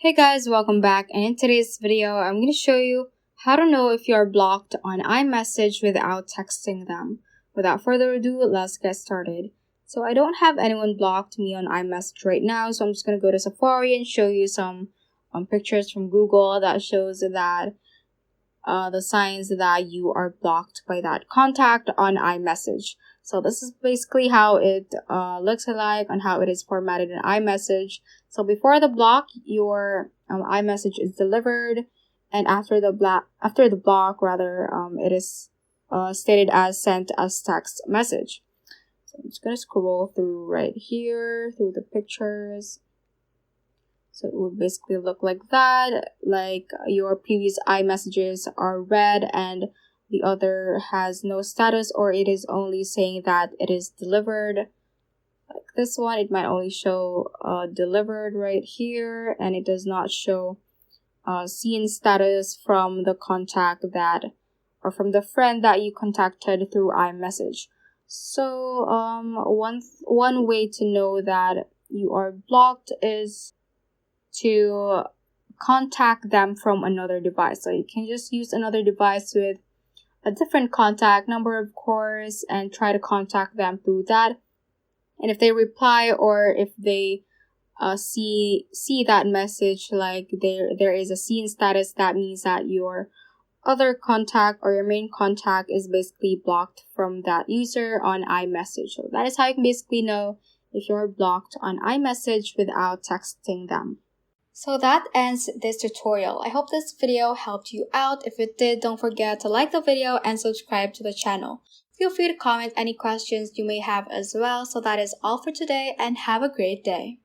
Hey guys, welcome back, and in today's video I'm going to show you how to know if you're blocked on iMessage without texting them. Without further ado, let's get started. So I don't have anyone blocked me on iMessage right now, so I'm just going to go to Safari and show you some pictures from Google that shows that the signs that you are blocked by that contact on iMessage. So this is basically how it looks like and how it is formatted in iMessage. So before the block, your iMessage is delivered, and after the block, it is stated as sent as text message. So I'm just gonna scroll through right here through the pictures. So it would basically look like that, like your previous iMessages are red and the other has no status, or it is only saying that it is delivered. Like this one, it might only show delivered right here, and it does not show seen status from the contact that, or from the friend that you contacted through iMessage. So one way to know that you are blocked is to contact them from another device. So you can just use another device with a different contact number, of course, and try to contact them through that. And if they reply, or if they see that message, like there is a seen status, that means that your other contact or your main contact is basically blocked from that user on iMessage. So that is how you can basically know if you're blocked on iMessage without texting them. So that ends this tutorial. I hope this video helped you out. If it did, don't forget to like the video and subscribe to the channel. Feel free to comment any questions you may have as well. So that is all for today, and have a great day.